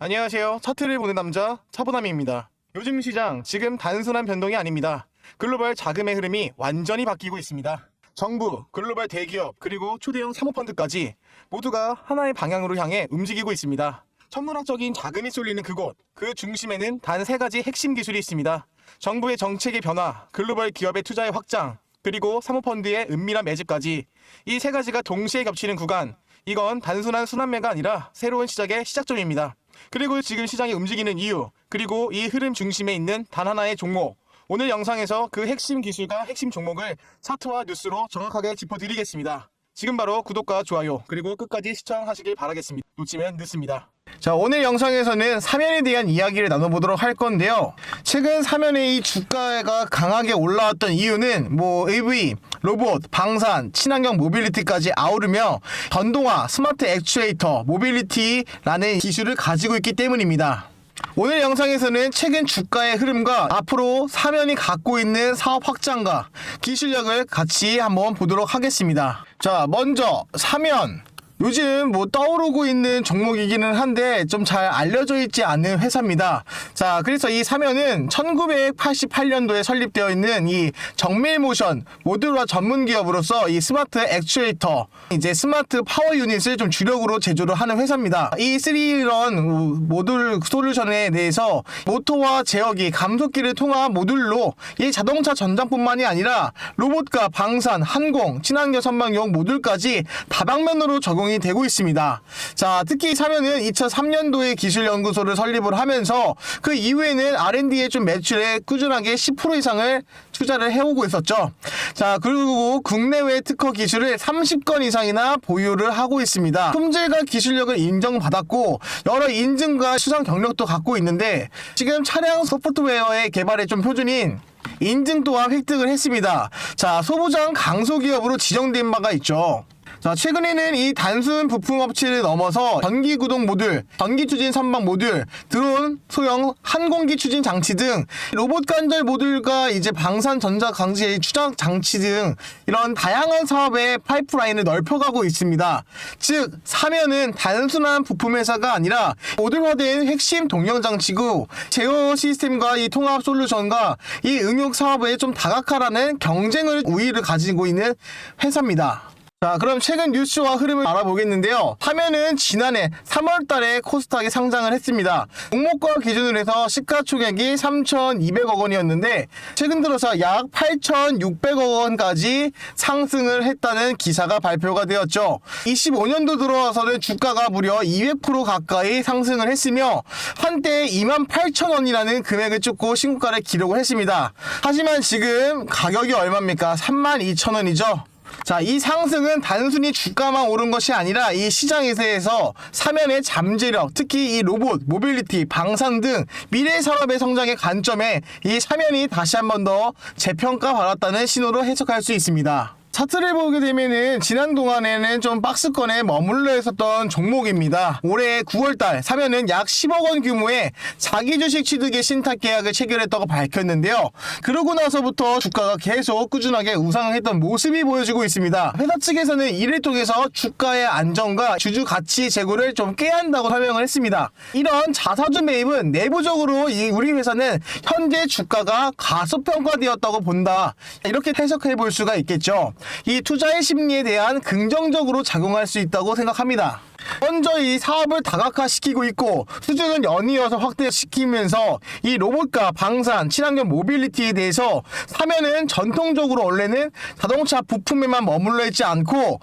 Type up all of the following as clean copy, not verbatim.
안녕하세요. 차트를 보는 남자 차보남입니다. 요즘 시장 지금 단순한 변동이 아닙니다. 글로벌 자금의 흐름이 완전히 바뀌고 있습니다. 정부, 글로벌 대기업, 그리고 초대형 사모펀드까지 모두가 하나의 방향으로 향해 움직이고 있습니다. 천문학적인 자금이 쏠리는 그곳, 그 중심에는 단 세 가지 핵심 기술이 있습니다. 정부의 정책의 변화, 글로벌 기업의 투자의 확장, 그리고 사모펀드의 은밀한 매집까지 이 세 가지가 동시에 겹치는 구간, 이건 단순한 순환매가 아니라 새로운 시작의 시작점입니다. 그리고 지금 시장이 움직이는 이유, 그리고 이 흐름 중심에 있는 단 하나의 종목, 오늘 영상에서 그 핵심 기술과 핵심 종목을 차트와 뉴스로 정확하게 짚어드리겠습니다. 지금 바로 구독과 좋아요, 그리고 끝까지 시청하시길 바라겠습니다. 놓치면 늦습니다. 자, 오늘 영상에서는 사면에 대한 이야기를 나눠보도록 할 건데요. 최근 사면의 이 주가가 강하게 올라왔던 이유는 EV, 로봇, 방산, 친환경 모빌리티까지 아우르며 전동화, 스마트 액추에이터, 모빌리티라는 기술을 가지고 있기 때문입니다. 오늘 영상에서는 최근 주가의 흐름과 앞으로 사면이 갖고 있는 사업 확장과 기술력을 같이 한번 보도록 하겠습니다. 자, 먼저 사면. 요즘 떠오르고 있는 종목이기는 한데 좀 잘 알려져 있지 않은 회사입니다. 자, 그래서 이 사면은 1988년도에 설립되어 있는 이 정밀모션 모듈화 전문 기업으로서 이 스마트 액추에이터, 이제 스마트 파워 유닛을 좀 주력으로 제조를 하는 회사입니다. 이 3런 모듈 솔루션에 대해서 모터와 제어기, 감속기를 통한 모듈로 이 자동차 전장뿐만이 아니라 로봇과 방산, 항공, 친환경 선박용 모듈까지 다방면으로 적용이 되고 있습니다. 자, 특히 사면은 2003년도에 기술연구소를 설립을 하면서 그 이후에는 R&D에 좀 매출에 꾸준하게 10% 이상을 투자를 해오고 있었죠. 자, 그리고 국내외 특허 기술을 30건 이상이나 보유를 하고 있습니다. 품질과 기술력을 인정받았고 여러 인증과 수상 경력도 갖고 있는데 지금 차량 소프트웨어의 개발에 좀 표준인 인증 또한 획득을 했습니다. 자, 소부장 강소기업으로 지정된 바가 있죠. 자, 최근에는 이 단순 부품 업체를 넘어서 전기 구동 모듈, 전기 추진 선박 모듈, 드론, 소형 항공기 추진 장치 등 로봇 관절 모듈과 이제 방산 전자 강제 추적 장치 등 이런 다양한 사업의 파이프라인을 넓혀가고 있습니다. 즉, 사면은 단순한 부품 회사가 아니라 모듈화된 핵심 동력 장치고 제어 시스템과 이 통합 솔루션과 이 응용 사업에 좀 다각화라는 경쟁을 우위를 가지고 있는 회사입니다. 자, 그럼 최근 뉴스와 흐름을 알아보겠는데요. 사면은 지난해 3월달에 코스닥에 상장을 했습니다. 종목과 기준으로 해서 시가총액이 3,200억 원이었는데 최근 들어서 약 8,600억 원까지 상승을 했다는 기사가 발표가 되었죠. 25년도 들어와서는 주가가 무려 200% 가까이 상승을 했으며 한때 28,000원이라는 금액을 찍고 신고가를 기록을 했습니다. 하지만 지금 가격이 얼마입니까? 32,000원이죠. 자, 이 상승은 단순히 주가만 오른 것이 아니라 이 시장에서 사면의 잠재력, 특히 이 로봇, 모빌리티, 방산 등 미래 산업의 성장의 관점에 이 사면이 다시 한 번 더 재평가 받았다는 신호로 해석할 수 있습니다. 차트를 보게 되면은 지난 동안에는 좀 박스권에 머물러 있었던 종목입니다. 올해 9월달 사면은 약 10억 원 규모의 자기 주식 취득의 신탁 계약을 체결했다고 밝혔는데요. 그러고 나서부터 주가가 계속 꾸준하게 우상향했던 모습이 보여지고 있습니다. 회사 측에서는 이를 통해서 주가의 안정과 주주 가치 제고를 좀 깨야 한다고 설명을 했습니다. 이런 자사주 매입은 내부적으로 우리 회사는 현재 주가가 과소평가되었다고 본다, 이렇게 해석해 볼 수가 있겠죠. 이 투자의 심리에 대한 긍정적으로 작용할 수 있다고 생각합니다. 먼저 이 사업을 다각화시키고 있고 수준은 연이어서 확대시키면서 이 로봇과 방산, 친환경 모빌리티에 대해서 사면은 전통적으로 원래는 자동차 부품에만 머물러 있지 않고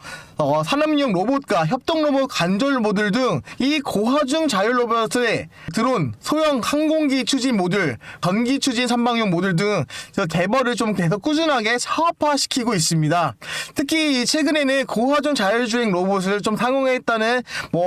산업용 로봇과 협동 로봇 관절 모듈 등 이 고하중 자율 로봇의 드론, 소형 항공기 추진 모듈, 전기 추진 선박용 모듈 등 개발을 좀 계속 꾸준하게 사업화시키고 있습니다. 특히 최근에는 고하중 자율주행 로봇을 좀 상용했다는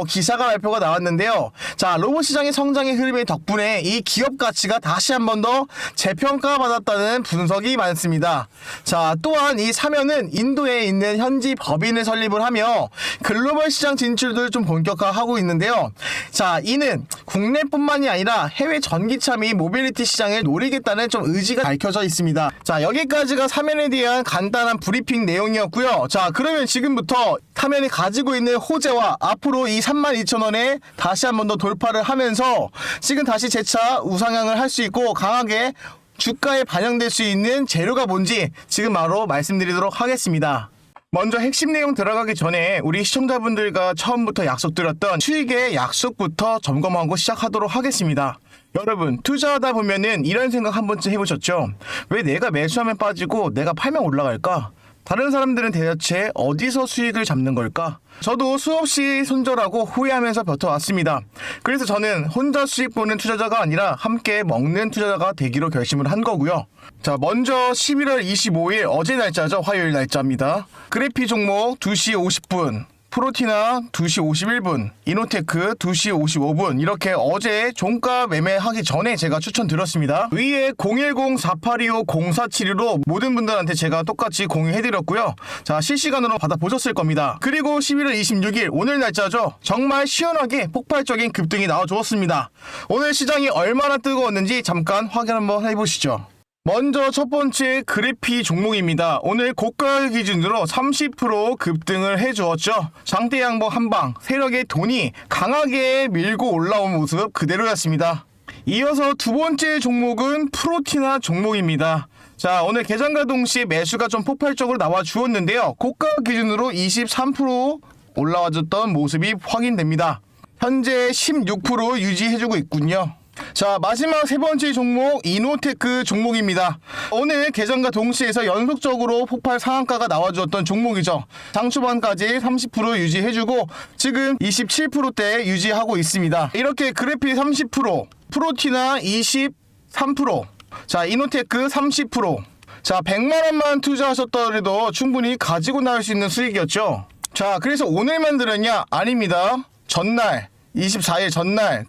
기사가 발표가 나왔는데요. 자, 로봇 시장의 성장의 흐름의 덕분에 이 기업 가치가 다시 한 번 더 재평가받았다는 분석이 많습니다. 자, 또한 이 사면은 인도에 있는 현지 법인을 설립을 진입을 하며 글로벌 시장 진출을 좀 본격화하고 있는데요. 자, 이는 국내뿐만이 아니라 해외 전기차 및 모빌리티 시장을 노리겠다는 좀 의지가 밝혀져 있습니다. 자, 여기까지가 사면에 대한 간단한 브리핑 내용이었고요. 자, 그러면 지금부터 사면이 가지고 있는 호재와 앞으로 이 32,000원에 다시 한 번 더 돌파를 하면서 지금 다시 재차 우상향을 할 수 있고 강하게 주가에 반영될 수 있는 재료가 뭔지 지금 바로 말씀드리도록 하겠습니다. 먼저 핵심 내용 들어가기 전에 우리 시청자분들과 처음부터 약속드렸던 수익의 약속부터 점검하고 시작하도록 하겠습니다. 여러분, 투자하다 보면은 이런 생각 한 번쯤 해보셨죠? 왜 내가 매수하면 빠지고 내가 팔면 올라갈까? 다른 사람들은 대체 어디서 수익을 잡는 걸까? 저도 수없이 손절하고 후회하면서 버텨왔습니다. 그래서 저는 혼자 수익 보는 투자자가 아니라 함께 먹는 투자자가 되기로 결심을 한 거고요. 자, 먼저 11월 25일 어제 날짜죠. 화요일 날짜입니다. 그래피 종목 2시 50분. 프로티나 2시 51분, 이노테크 2시 55분 이렇게 어제 종가 매매하기 전에 제가 추천드렸습니다. 위에 010-4825-0472로 모든 분들한테 제가 똑같이 공유해드렸고요. 자, 실시간으로 받아보셨을 겁니다. 그리고 11월 26일 오늘 날짜죠. 정말 시원하게 폭발적인 급등이 나와주었습니다. 오늘 시장이 얼마나 뜨거웠는지 잠깐 확인 한번 해보시죠. 먼저 첫 번째 그래피 종목입니다. 오늘 고가 기준으로 30% 급등을 해주었죠. 장대 양봉 한방, 세력의 돈이 강하게 밀고 올라온 모습 그대로였습니다. 이어서 두 번째 종목은 프로티나 종목입니다. 자, 오늘 개장과 동시에 매수가 좀 폭발적으로 나와 주었는데요. 고가 기준으로 23% 올라와줬던 모습이 확인됩니다. 현재 16% 유지해주고 있군요. 자, 마지막 세 번째 종목 이노테크 종목입니다. 오늘 개장과 동시에서 연속적으로 폭발 상한가가 나와주었던 종목이죠. 장초반까지 30% 유지해주고 지금 27%대 유지하고 있습니다. 이렇게 그래피 30%, 프로티나 23%, 자, 이노테크 30%. 자, 100만원만 투자하셨더라도 충분히 가지고 나올 수 있는 수익이었죠. 자, 그래서 오늘만 들었냐? 아닙니다. 전날 24일 전날,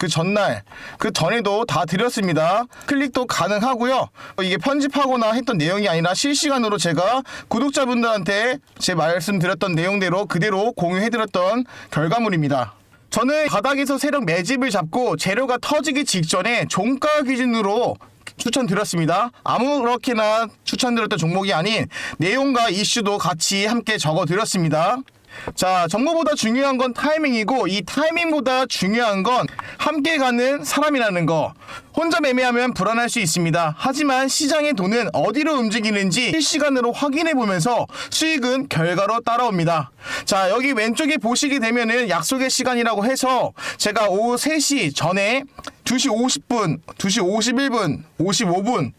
그 전에도 다 드렸습니다. 클릭도 가능하고요. 이게 편집하거나 했던 내용이 아니라 실시간으로 제가 구독자분들한테 제 말씀드렸던 내용대로 그대로 공유해드렸던 결과물입니다. 저는 바닥에서 세력 매집을 잡고 재료가 터지기 직전에 종가 기준으로 추천드렸습니다. 아무렇게나 추천드렸던 종목이 아닌 내용과 이슈도 같이 함께 적어드렸습니다. 자, 정보보다 중요한 건 타이밍이고 이 타이밍보다 중요한 건 함께 가는 사람이라는 거. 혼자 매매하면 불안할 수 있습니다. 하지만 시장의 돈은 어디로 움직이는지 실시간으로 확인해보면서 수익은 결과로 따라옵니다. 자, 여기 왼쪽에 보시게 되면은 약속의 시간이라고 해서 제가 오후 3시 전에 2시 50분, 2시 51분, 55분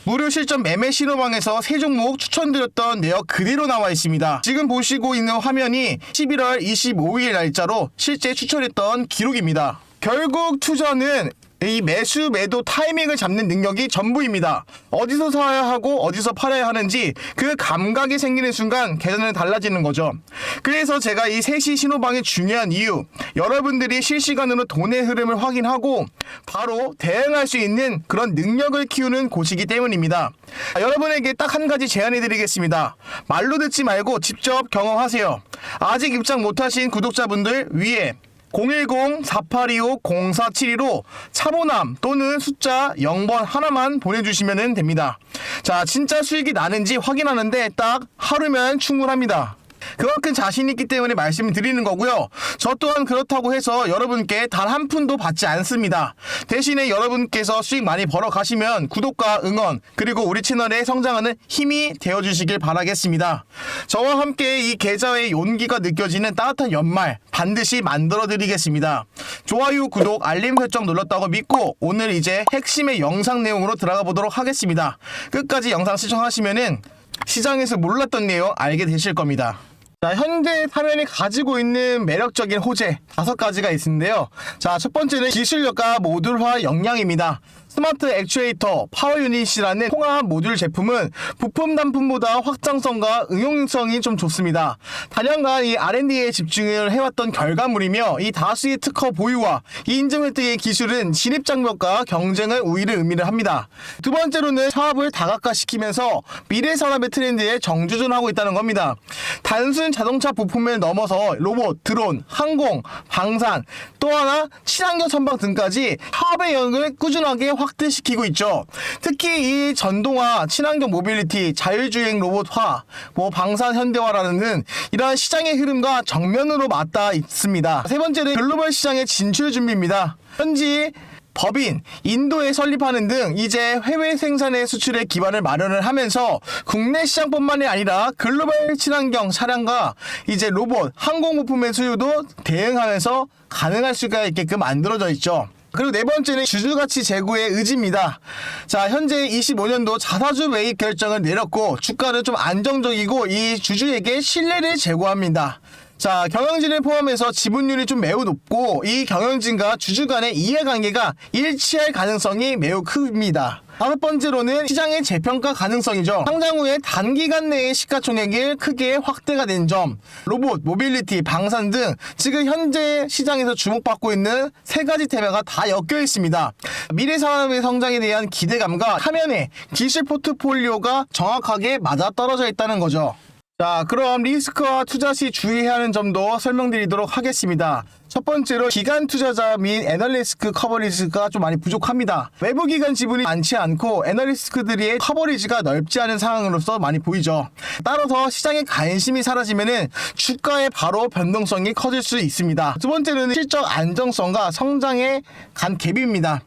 무료 실전 매매 신호방에서 세 종목 추천드렸던 내역 그대로 나와 있습니다. 지금 보시고 있는 화면이 11월 25일 날짜로 실제 추천했던 기록입니다. 결국 투자는 이 매수 매도 타이밍을 잡는 능력이 전부입니다. 어디서 사야 하고 어디서 팔아야 하는지 그 감각이 생기는 순간 계산은 달라지는 거죠. 그래서 제가 이 3시 신호방이 중요한 이유, 여러분들이 실시간으로 돈의 흐름을 확인하고 바로 대응할 수 있는 그런 능력을 키우는 곳이기 때문입니다. 여러분에게 딱 한 가지 제안해 드리겠습니다. 말로 듣지 말고 직접 경험하세요. 아직 입장 못하신 구독자분들 위에 010-4825-0472로 차보남 또는 숫자 0번 하나만 보내주시면 됩니다. 자, 진짜 수익이 나는지 확인하는데 딱 하루면 충분합니다. 그만큼 자신 있기 때문에 말씀을 드리는 거고요. 저 또한 그렇다고 해서 여러분께 단 한 푼도 받지 않습니다. 대신에 여러분께서 수익 많이 벌어 가시면 구독과 응원 그리고 우리 채널의 성장하는 힘이 되어주시길 바라겠습니다. 저와 함께 이 계좌의 용기가 느껴지는 따뜻한 연말 반드시 만들어 드리겠습니다. 좋아요, 구독, 알림 설정 눌렀다고 믿고 오늘 이제 핵심의 영상 내용으로 들어가 보도록 하겠습니다. 끝까지 영상 시청하시면은 시장에서 몰랐던 내용 알게 되실 겁니다. 자, 현재 사면이 가지고 있는 매력적인 호재 5가지가 있는데요. 자, 첫 번째는 기술력과 모듈화 역량입니다. 스마트 액추에이터 파워 유닛이라는 통합 모듈 제품은 부품 단품보다 확장성과 응용성이 좀 좋습니다. 다년간 이 R&D에 집중을 해왔던 결과물이며 이 다수의 특허 보유와 이 인증 획득의 기술은 진입 장벽과 경쟁의 우위를 의미를 합니다. 두 번째로는 사업을 다각화시키면서 미래 산업의 트렌드에 정주전하고 있다는 겁니다. 단순 자동차 부품을 넘어서 로봇, 드론, 항공, 방산, 또 하나 친환경 선박 등까지 사업의 영역을 꾸준하게 확대시키고 있죠. 특히 이 전동화, 친환경 모빌리티, 자율주행 로봇화, 방산 현대화라는 이러한 시장의 흐름과 정면으로 맞닿아 있습니다. 세 번째는 글로벌 시장의 진출 준비입니다. 현지 법인, 인도에 설립하는 등 이제 해외 생산의 수출의 기반을 마련을 하면서 국내 시장뿐만이 아니라 글로벌 친환경 차량과 이제 로봇, 항공 부품의 수요도 대응하면서 가능할 수가 있게끔 만들어져 있죠. 그리고 네 번째는 주주가치 제고의 의지입니다. 자, 현재 25년도 자사주 매입 결정을 내렸고 주가는 좀 안정적이고 이 주주에게 신뢰를 제고합니다. 자, 경영진을 포함해서 지분율이 좀 매우 높고 이 경영진과 주주 간의 이해관계가 일치할 가능성이 매우 큽니다. 다섯 번째로는 시장의 재평가 가능성이죠. 상장 후에 단기간 내에 시가총액이 크게 확대가 된 점, 로봇, 모빌리티, 방산 등 지금 현재 시장에서 주목받고 있는 세 가지 테마가 다 엮여 있습니다. 미래 산업의 성장에 대한 기대감과 화면에 기술 포트폴리오가 정확하게 맞아떨어져 있다는 거죠. 자, 그럼 리스크와 투자 시 주의해야 하는 점도 설명드리도록 하겠습니다. 첫 번째로 기관 투자자 및 애널리스트 커버리지가 좀 많이 부족합니다. 외부 기관 지분이 많지 않고 애널리스트들의 커버리지가 넓지 않은 상황으로서 많이 보이죠. 따라서 시장의 관심이 사라지면은 주가의 바로 변동성이 커질 수 있습니다. 두 번째는 실적 안정성과 성장의 간 갭입니다.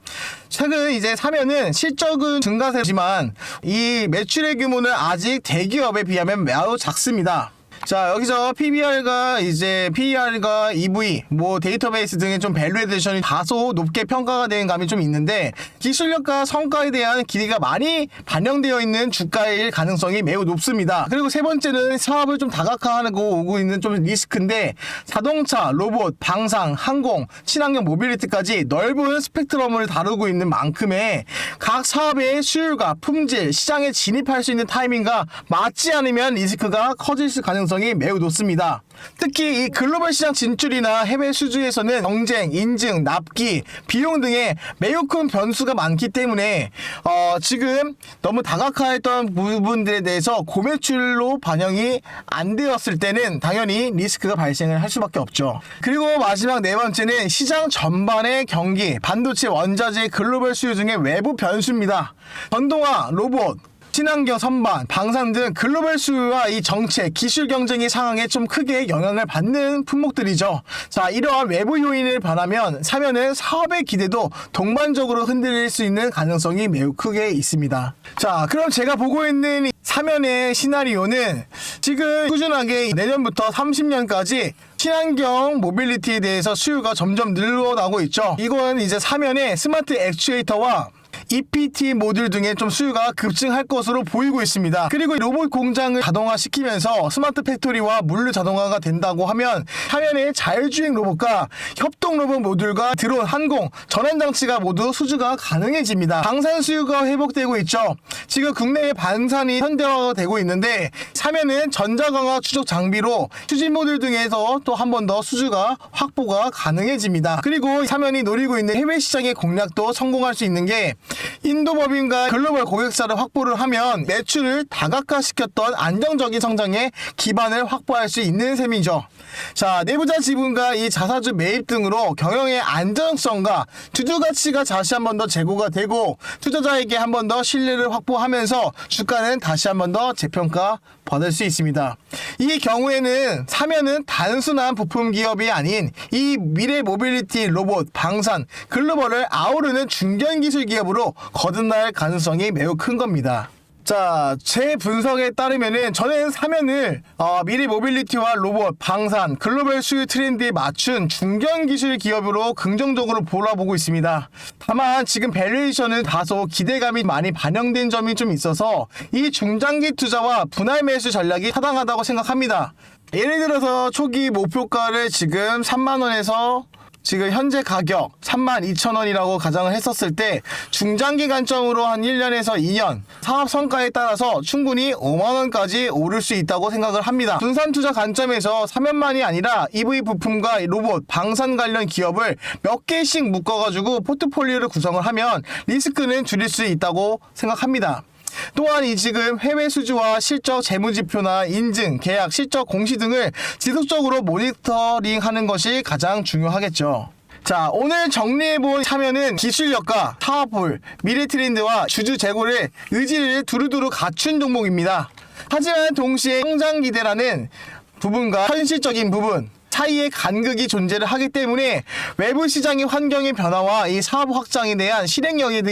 최근 이제 사면은 실적은 증가세지만 이 매출의 규모는 아직 대기업에 비하면 매우 작습니다. 자, 여기서 PBR과 이제 PER과 EV, 데이터베이스 등의 좀 밸류에이션이 다소 높게 평가가 된 감이 좀 있는데 기술력과 성과에 대한 기대가 많이 반영되어 있는 주가일 가능성이 매우 높습니다. 그리고 세 번째는 사업을 좀 다각화하고 오고 있는 좀 리스크인데 자동차, 로봇, 방산, 항공, 친환경 모빌리티까지 넓은 스펙트럼을 다루고 있는 만큼의 각 사업의 수율과 품질, 시장에 진입할 수 있는 타이밍과 맞지 않으면 리스크가 커질 가능성이 매우 높습니다. 특히 이 글로벌 시장 진출이나 해외 수주에서는 경쟁, 인증, 납기, 비용 등의 매우 큰 변수가 많기 때문에 지금 너무 다각화했던 부분들에 대해서 고매출로 반영이 안 되었을 때는 당연히 리스크가 발생을 할 수밖에 없죠. 그리고 마지막 네 번째는 시장 전반의 경기, 반도체, 원자재, 글로벌 수요 등의 외부 변수입니다. 전동화, 로봇, 친환경 선반, 방산 등 글로벌 수요와 이 정책, 기술 경쟁의 상황에 좀 크게 영향을 받는 품목들이죠. 자, 이러한 외부 요인을 바라면 사면은 사업의 기대도 동반적으로 흔들릴 수 있는 가능성이 매우 크게 있습니다. 자, 그럼 제가 보고 있는 사면의 시나리오는 지금 꾸준하게 내년부터 30년까지 친환경 모빌리티에 대해서 수요가 점점 늘어나고 있죠. 이건 이제 사면의 스마트 액추에이터와 EPT 모듈 등의 좀 수요가 급증할 것으로 보이고 있습니다. 그리고 로봇 공장을 자동화시키면서 스마트 팩토리와 물류 자동화가 된다고 하면 화면의 자율주행 로봇과 협동 로봇 모듈과 드론, 항공, 전환 장치가 모두 수주가 가능해집니다. 방산 수요가 회복되고 있죠. 지금 국내의 방산이 현대화가 되고 있는데 사면은 전자강화 추적 장비로 추진 모듈 등에서 또 한 번 더 수주가 확보가 가능해집니다. 그리고 사면이 노리고 있는 해외 시장의 공략도 성공할 수 있는 게 인도 법인과 글로벌 고객사를 확보를 하면 매출을 다각화시켰던 안정적인 성장에 기반을 확보할 수 있는 셈이죠. 자, 내부자 지분과 이 자사주 매입 등으로 경영의 안정성과 주주 가치가 다시 한 번 더 제고가 되고 투자자에게 한 번 더 신뢰를 확보하면서 주가는 다시 한 번 더 재평가 받을 수 있습니다. 이 경우에는 사면은 단순한 부품 기업이 아닌 이 미래 모빌리티, 로봇, 방산, 글로벌을 아우르는 중견 기술 기업으로 거듭날 가능성이 매우 큰 겁니다. 자, 제 분석에 따르면은 저는 사면을 미래 모빌리티와 로봇, 방산, 글로벌 수요 트렌드에 맞춘 중견 기술 기업으로 긍정적으로 바라보고 있습니다. 다만 지금 밸류에이션은 다소 기대감이 많이 반영된 점이 좀 있어서 이 중장기 투자와 분할 매수 전략이 타당하다고 생각합니다. 예를 들어서 초기 목표가를 지금 3만원에서 지금 현재 가격 32,000원이라고 가정을 했었을 때 중장기 관점으로 한 1년에서 2년 사업 성과에 따라서 충분히 5만원까지 오를 수 있다고 생각을 합니다. 분산 투자 관점에서 사면만이 아니라 EV 부품과 로봇, 방산 관련 기업을 몇 개씩 묶어가지고 포트폴리오를 구성을 하면 리스크는 줄일 수 있다고 생각합니다. 또한 이 지금 해외 수주와 실적 재무지표나 인증, 계약, 실적 공시 등을 지속적으로 모니터링하는 것이 가장 중요하겠죠. 자, 오늘 정리해본 참여는 기술력과 사업볼, 미래 트렌드와 주주 재고를 의지를 두루두루 갖춘 종목입니다. 하지만 동시에 성장 기대라는 부분과 현실적인 부분 사이에 간극이 존재를 하기 때문에 외부 시장의 환경의 변화와 이 사업 확장에 대한 실행력에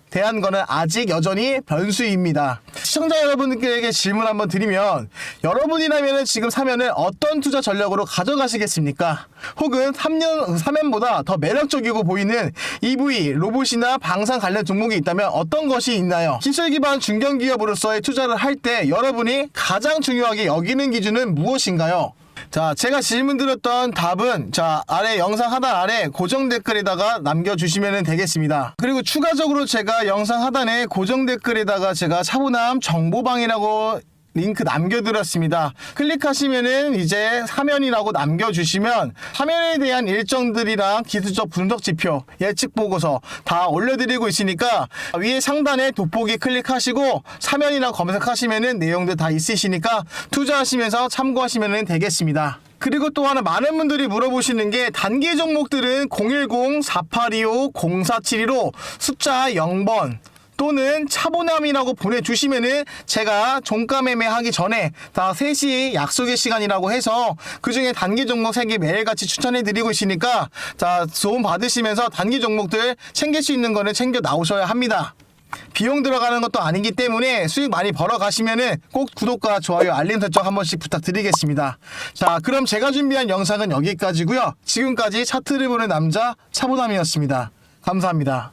대한 거는 아직 여전히 변수입니다. 시청자 여러분들에게 질문 한번 드리면 여러분이라면 지금 사면을 어떤 투자 전략으로 가져가시겠습니까? 혹은 사면보다 더 매력적이고 보이는 EV, 로봇이나 방산 관련 종목이 있다면 어떤 것이 있나요? 기술 기반 중견기업으로서의 투자를 할 때 여러분이 가장 중요하게 여기는 기준은 무엇인가요? 자, 제가 질문 드렸던 답은 아래 영상 하단 아래 고정 댓글에다가 남겨주시면 되겠습니다. 그리고 추가적으로 제가 영상 하단에 고정 댓글에다가 제가 차분함 정보방이라고 링크 남겨드렸습니다. 클릭하시면은 이제 사면이라고 남겨주시면 사면에 대한 일정들이랑 기술적 분석 지표, 예측 보고서 다 올려드리고 있으니까 위에 상단에 돋보기 클릭하시고 사면이라고 검색하시면은 내용들 다 있으시니까 투자하시면서 참고하시면 되겠습니다. 그리고 또 하나 많은 분들이 물어보시는 게 단기 종목들은 010-4825-0472로 숫자 0번 또는 차보남이라고 보내주시면은 제가 종가 매매하기 전에 다 3시 약속의 시간이라고 해서 그 중에 단기 종목 3개 매일같이 추천해드리고 있으니까 도움 받으시면서 단기 종목들 챙길 수 있는 거는 챙겨 나오셔야 합니다. 비용 들어가는 것도 아니기 때문에 수익 많이 벌어 가시면은 꼭 구독과 좋아요, 알림 설정 한 번씩 부탁드리겠습니다. 자, 그럼 제가 준비한 영상은 여기까지고요. 지금까지 차트를 보는 남자 차보남이었습니다. 감사합니다.